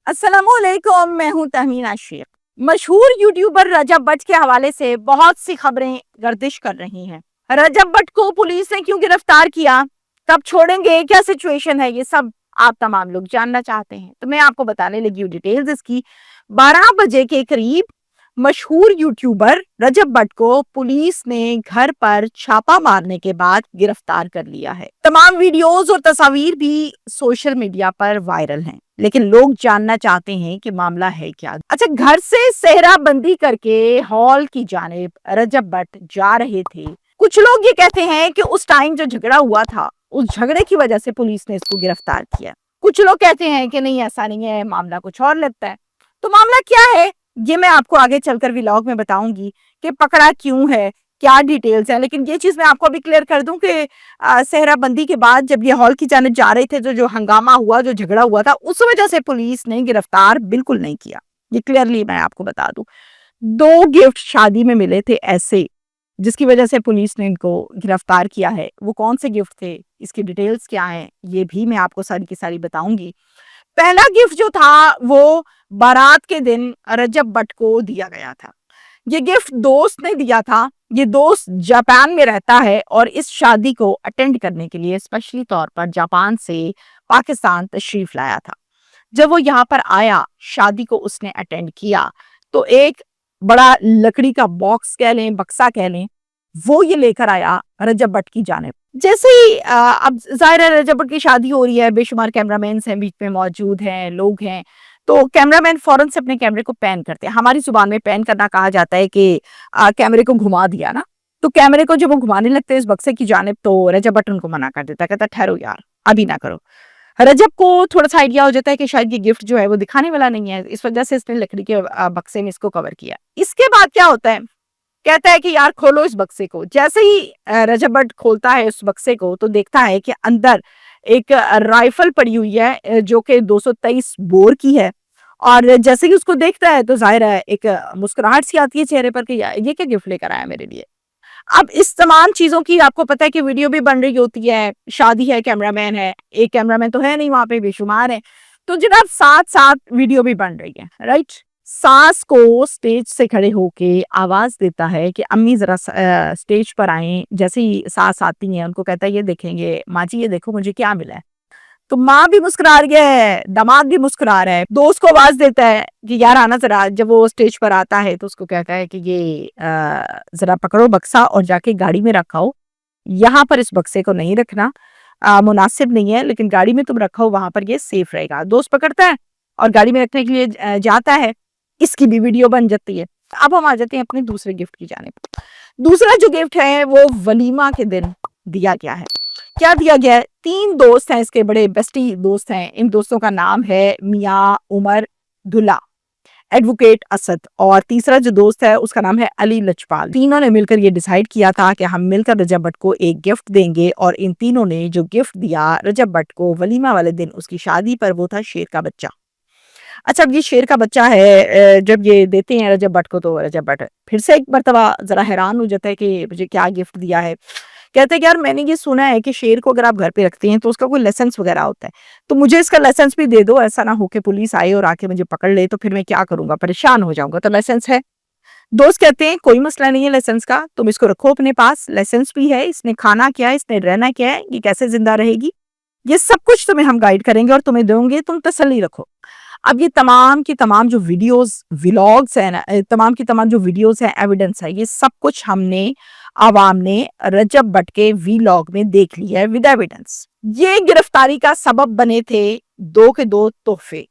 अस्सलामुअलैकुम, मैं हूं तहमीना शेख। मशहूर यूट्यूबर रजब भट्ट के हवाले से बहुत सी खबरें गर्दिश कर रही हैं। रजब भट्ट को पुलिस ने क्यों गिरफ्तार किया, कब छोड़ेंगे, क्या सिचुएशन है, ये सब आप तमाम लोग जानना चाहते हैं, तो मैं आपको बताने लगी हूँ डिटेल्स इसकी। 12 बजे के करीब मशहूर यूट्यूबर रजब भट्ट को पुलिस ने घर पर छापा मारने के बाद गिरफ्तार कर लिया है। तमाम वीडियोस और तस्वीर भी सोशल मीडिया पर वायरल हैं, लेकिन लोग जानना चाहते हैं कि मामला है क्या। अच्छा, घर से सेहरा बंदी करके हॉल की जानिब रजब भट्ट जा रहे थे। कुछ लोग ये कहते हैं कि उस टाइम जो झगड़ा हुआ था, उस झगड़े की वजह से पुलिस ने इसको गिरफ्तार किया। कुछ लोग कहते हैं कि नहीं, ऐसा नहीं है, मामला कुछ और लगता है। तो मामला क्या है, ये मैं आपको आगे चलकर व्लॉग में बताऊंगी कि पकड़ा क्यों है, क्या डिटेल्स है। लेकिन ये चीज मैं आपको अभी क्लियर कर दूं कि सेहराबंदी के बाद जब ये हॉल की जानिब जा रहे थे, जो हंगामा हुआ, जो झगड़ा हुआ था, उस वजह से पुलिस ने गिरफ्तार बिल्कुल नहीं किया। ये क्लियरली मैं आपको बता दूं। 2 गिफ्ट शादी में मिले थे ऐसे, जिसकी वजह से पुलिस ने इनको गिरफ्तार किया है। वो कौन से गिफ्ट थे, इसकी डिटेल्स क्या है, ये भी मैं आपको सारी की सारी बताऊंगी। पहला गिफ्ट जो था वो बारात के दिन रजब भट्ट को दिया गया था। ये गिफ्ट दोस्त ने दिया था। ये दोस्त जापान में रहता है और इस शादी को अटेंड करने के लिए स्पेशली तौर पर जापान से पाकिस्तान तशरीफ लाया था। जब वो यहाँ पर आया, शादी को उसने अटेंड किया, तो एक बड़ा लकड़ी का बॉक्स कह लें, बक्सा कह लें, वो ये लेकर आया रजब भट्ट की जानिब। जैसे ही अब जाहिर है रजब भट्ट की शादी हो रही है, बेशुमार कैमरामैन हैं बीच में मौजूद हैं, लोग हैं, तो कैमरामैन फौरन से अपने कैमरे को पैन करते हैं। हमारी जुबान में पैन करना कहा जाता है कि कैमरे को घुमा दिया ना। तो कैमरे को जब वो घुमाने लगते हैं इस बक्से की जानिब, तो रजब भट्ट उनको मना कर देता है, कहता ठहरो यार, अभी ना करो। रजब को थोड़ा सा आइडिया हो जाता है कि शायद ये गिफ्ट जो है वो दिखाने वाला नहीं है, इस वजह से इसने लकड़ी के बक्से में इसको कवर किया। इसके बाद क्या होता है, कहता है कि यार खोलो इस बक्से को। जैसे ही रजब भट्ट खोलता है उस बक्से को, तो देखता है कि अंदर एक राइफल पड़ी हुई है, जो कि 223 बोर की है। और जैसे ही उसको देखता है तो जाहिर है एक मुस्कुराहट सी आती है चेहरे पर कि ये क्या गिफ्ट लेकर आया मेरे लिए। अब इस तमाम चीजों की आपको पता है कि वीडियो भी बन रही होती है, शादी है, कैमरामैन है, एक कैमरामैन तो है नहीं, वहां पे बेशुमार है। तो जनाब साथ साथ वीडियो भी बन रही है, राइट। सास को स्टेज से खड़े होके आवाज देता है कि अम्मी जरा स्टेज पर आए। जैसे ही सास आती है, उनको कहता है ये देखेंगे माँ जी, ये देखो मुझे क्या मिला है। तो माँ भी मुस्कुरा रही है, दामाद भी मुस्कुरा रहा है। दोस्त को आवाज देता है कि यार आना जरा। जब वो स्टेज पर आता है तो उसको कहता है कि ये जरा पकड़ो बक्सा और जाके गाड़ी में रखाओ। यहाँ पर इस बक्से को नहीं रखना, मुनासिब नहीं है, लेकिन गाड़ी में तुम रखो, वहां पर ये सेफ रहेगा। दोस्त पकड़ता है और गाड़ी में रखने के लिए जाता है। इसकी भी वीडियो बन जाती है। अब हम आ जाते हैं अपने दूसरे गिफ्ट की जानिब। दूसरा जो गिफ्ट है वो वलीमा के दिन दिया गया है। क्या दिया गया है, 3 दोस्त हैं, इसके बड़े बेस्टी दोस्त हैं। इन दोस्तों का नाम है मियाँ उमर दुल्ला, एडवोकेट असद, और तीसरा जो दोस्त है उसका नाम है अली लजपाल। तीनों ने मिलकर ये डिसाइड किया था कि हम मिलकर रजब भट्ट को एक गिफ्ट देंगे। और इन तीनों ने जो गिफ्ट दिया रजब भट्ट को वलीमा वाले दिन उसकी शादी पर, वो था शेर का बच्चा। अच्छा, अब ये शेर का बच्चा है, जब ये देते हैं रजब भट्ट को, तो रजब भट्ट फिर से एक मर्तबा जरा हैरान हो जाता है कि मुझे क्या गिफ्ट दिया है। कहते हैं कि यार मैंने ये सुना है कि शेर को अगर आप घर पे रखते हैं तो उसका कोई लाइसेंस वगैरह होता है, तो मुझे इसका लाइसेंस भी दे दो। ऐसा ना हो कि पुलिस आए और आके मुझे पकड़ ले, तो फिर मैं क्या करूंगा, परेशान हो जाऊंगा। तो लाइसेंस है। दोस्त कहते हैं कोई मसला नहीं है लाइसेंस का, तुम इसको रखो अपने पास, लाइसेंस भी है, इसने खाना क्या है, इसने रहना क्या है, ये कैसे जिंदा रहेगी, ये सब कुछ तुम्हें हम गाइड करेंगे और तुम्हें देंगे, तुम तसल्ली रखो। अब ये तमाम की तमाम जो वीडियोस व्लॉग्स हैं ना, तमाम की तमाम जो वीडियोस हैं, एविडेंस है, ये सब कुछ हमने आवाम ने रजब भट्ट के व्लॉग में देख लिया है विद एविडेंस। ये गिरफ्तारी का सबब बने थे 2 के 2 तोहफे।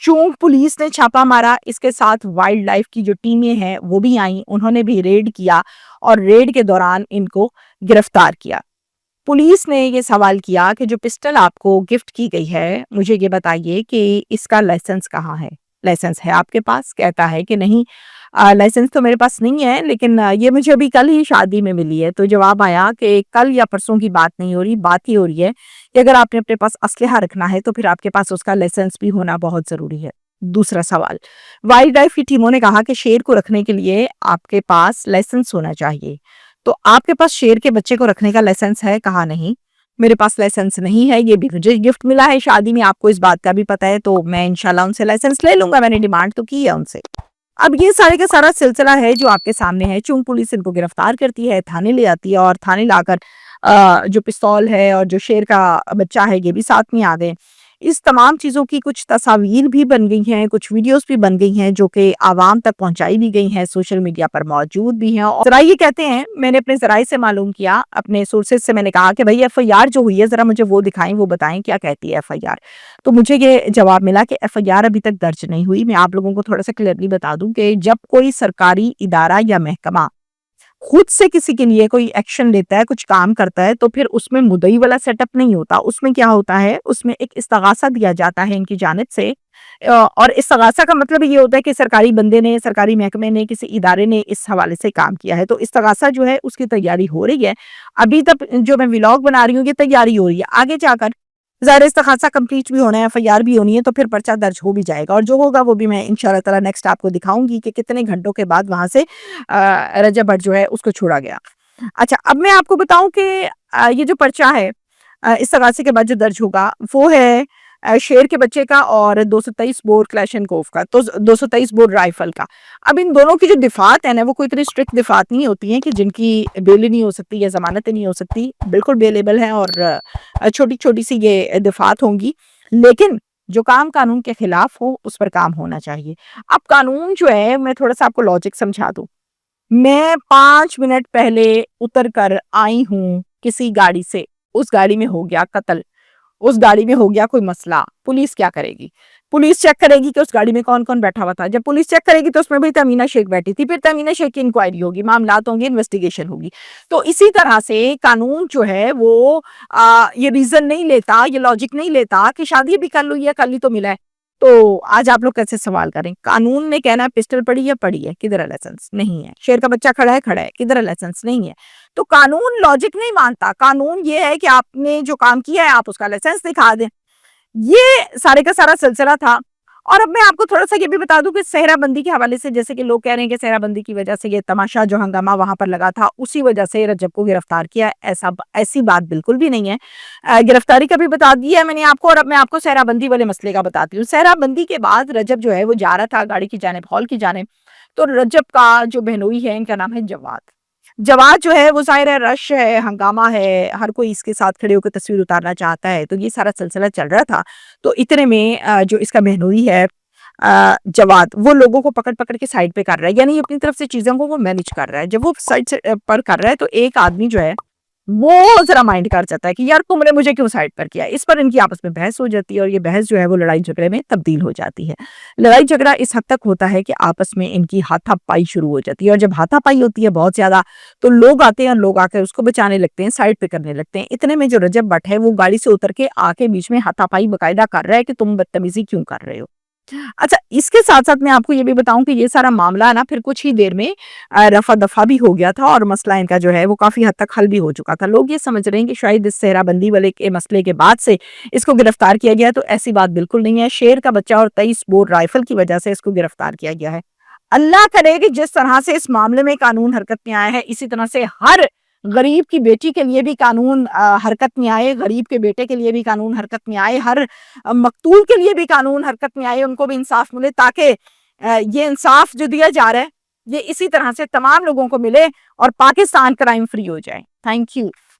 चूंक पुलिस ने छापा मारा, इसके साथ वाइल्ड लाइफ की जो टीमें हैं वो भी आई, उन्होंने भी रेड किया और रेड के दौरान इनको गिरफ्तार किया। पुलिस ने ये सवाल किया कि जो पिस्टल आपको गिफ्ट की गई है, मुझे ये बताइए कि इसका लाइसेंस कहाँ है, लाइसेंस है आपके पास? कहता है कि नहीं, लाइसेंस तो मेरे पास नहीं है, लेकिन ये मुझे अभी कल ही शादी में मिली है। तो जवाब आया कि कल या परसों की बात नहीं हो रही, बात ही हो रही है कि अगर आपने अपने पास असलहा रखना है तो फिर आपके पास उसका लाइसेंस भी होना बहुत जरूरी है। दूसरा सवाल, वाइल्ड लाइफ की टीमों ने कहा कि शेर को रखने के लिए आपके पास लाइसेंस होना चाहिए, तो आपके पास शेर के बच्चे को रखने का लाइसेंस है? कहा नहीं। मेरे पास लाइसेंस नहीं है, ये भी मुझे गिफ्ट मिला है शादी में, आपको इस बात का भी पता है, तो मैं इंशाल्लाह उनसे लाइसेंस ले लूंगा, मैंने डिमांड तो की है उनसे। अब ये सारे का सारा सिलसिला है जो आपके सामने है। चूंकि पुलिस इनको गिरफ्तार करती है, थाने ले आती है, और थाने लाकर जो पिस्तौल है और जो शेर का बच्चा है ये भी साथ में आ गए। इस तमाम चीज़ों की कुछ तस्वीर भी बन गई हैं, कुछ वीडियोस भी बन गई हैं जो कि आवाम तक पहुंचाई भी गई हैं, सोशल मीडिया पर मौजूद भी हैं। और ज़रा ये कहते हैं, मैंने अपने ज़राए से मालूम किया, अपने सोर्सेज से मैंने कहा कि भाई एफआईआर जो हुई है ज़रा मुझे वो दिखाएं, वो बताएं क्या कहती है एफआईआर। तो मुझे ये जवाब मिला कि एफआईआर अभी तक दर्ज नहीं हुई। मैं आप लोगों को थोड़ा सा क्लियरली बता दूं कि जब कोई सरकारी इदारा या महकमा खुद से किसी के लिए कोई एक्शन लेता है, कुछ काम करता है, तो फिर उसमें मुद्दई वाला सेटअप नहीं होता। उसमें क्या होता है, उसमें एक इस्तगासा दिया जाता है इनकी जानिब से। और इस्तगासा का मतलब ये होता है कि सरकारी बंदे ने, सरकारी महकमे ने, किसी इदारे ने इस हवाले से काम किया है। तो इस्तगासा जो है उसकी तैयारी हो रही है। अभी तक जो मैं व्लॉग बना रही हूँ ये तैयारी हो रही है। आगे जाकर ज़ाहिर इस्तगासा कंप्लीट भी होना है, एफआईआर भी होनी है, तो फिर पर्चा दर्ज हो भी जाएगा, और जो होगा वो भी मैं इंशाल्लाह ताला नेक्स्ट आपको दिखाऊंगी कि कितने घंटों के बाद वहां से रजब भट्ट जो है उसको छोड़ा गया। अच्छा, अब मैं आपको बताऊं कि ये जो पर्चा है इस्तगासे के बाद जो दर्ज होगा वो है शेर के बच्चे का और 223 बोर क्लैशनकोफ का, तो 223 बोर राइफल का। अब इन दोनों की जो दिफात है ना, वो कोई इतनी स्ट्रिक्ट दिफात नहीं होती है कि जिनकी बेल नहीं हो सकती या जमानत नहीं हो सकती, बिल्कुल बेलेबल है, और छोटी छोटी सी ये दिफात होंगी। लेकिन जो काम कानून के खिलाफ हो उस पर काम होना चाहिए। अब कानून जो है, मैं थोड़ा सा आपको लॉजिक समझा दूं। मैं 5 मिनट पहले उतर कर आई हूँ किसी गाड़ी से, उस गाड़ी में हो गया कत्ल, उस गाड़ी में हो गया कोई मसला, पुलिस क्या करेगी? पुलिस चेक करेगी कि उस गाड़ी में कौन कौन बैठा हुआ था। जब पुलिस चेक करेगी तो उसमें भी तमीना शेख बैठी थी, फिर तमीना शेख की इंक्वायरी होगी, मामलात होंगे, इन्वेस्टिगेशन होगी। तो इसी तरह से कानून जो है वो ये रीजन नहीं लेता, ये लॉजिक नहीं लेता कि शादी भी कर लो या कल ही तो मिला है। तो आज आप लोग कैसे सवाल करें? कानून ने कहना है पिस्टल पड़ी है, पड़ी है, किधर है लाइसेंस? नहीं है। शेर का बच्चा खड़ा है, खड़ा है, किधर है लाइसेंस? नहीं है। तो कानून लॉजिक नहीं मानता। कानून ये है कि आपने जो काम किया है आप उसका लाइसेंस दिखा दें। ये सारे का सारा सिलसिला था। और अब मैं आपको थोड़ा-सा ये भी बता दूँ कि सेहराबंदी के हवाले से, जैसे कि लोग कह रहे हैं कि सेहराबंदी की वजह से ये तमाशा जो हंगामा वहाँ पर लगा था, उसी वजह से रजब को गिरफ्तार किया। ऐसी बात बिल्कुल भी नहीं है। गिरफ्तारी का भी बता दिया है मैंने आपको, और अब मैं आपको सेहराबंदी वाले मसले का बताती हूँ। सेहराबंदी के बाद रजब जो है वो जा रहा था गाड़ी की जानिब, हॉल की जानिब। तो रजब का जो बहनोई है, इनका नाम है जवाद। जवाद जो है वो ज़ाहिर है रश है, हंगामा है, हर कोई इसके साथ खड़े होकर तस्वीर उतारना चाहता है, तो ये सारा सिलसिला चल रहा था। तो इतने में जो इसका बहनोई है जवाद, वो लोगों को पकड़-पकड़ के साइड पे कर रहा है, यानी अपनी तरफ से चीज़ों को वो मैनेज कर रहा है। जब वो साइड से पर कर रहा है तो एक आदमी जो है वो ज़रा माइंड कर जाता है कि यार तुमने मुझे क्यों साइड पर किया? इस पर इनकी आपस में बहस हो जाती है, और ये बहस जो है वो लड़ाई झगड़े में तब्दील हो जाती है। लड़ाई झगड़ा इस हद तक होता है कि आपस में इनकी हाथापाई शुरू हो जाती है, और जब हाथापाई होती है बहुत ज़्यादा, तो लोग आते हैं और लोग आकर उसको बचाने लगते हैं, साइड पे करने लगते हैं। इतने में जो रजब भट्ट है वो गाड़ी से उतर के आके बीच में हाथापाई बाकायदा कर रहा है कि तुम बदतमीज़ी क्यों कर रहे हो? अच्छा, इसके साथ-साथ मैं आपको ये भी बताऊँ कि ये सारा मामला है ना फिर कुछ ही देर में रफ़ा-दफ़ा भी हो गया था, और मसला इनका जो है वो काफ़ी हद तक हल भी हो चुका था। लोग ये समझ रहे हैं कि शायद इस सेहराबंदी वाले के मसले के बाद से इसको गिरफ्तार किया गया है, तो ऐसी बात बिल्कुल नहीं है। शेर का बच्चा और 23 बोर राइफल की वजह से इसको गिरफ्तार किया गया है। अल्लाह करे कि जिस तरह से इस मामले में कानून हरकत में आया है, इसी तरह से हर गरीब की बेटी के लिए भी कानून हरकत में आए, गरीब के बेटे के लिए भी कानून हरकत में आए, हर मकतूल के लिए भी कानून हरकत में आए, उनको भी इंसाफ मिले, ताकि ये इंसाफ जो दिया जा रहा है ये इसी तरह से तमाम लोगों को मिले और पाकिस्तान क्राइम फ्री हो जाए। Thank you.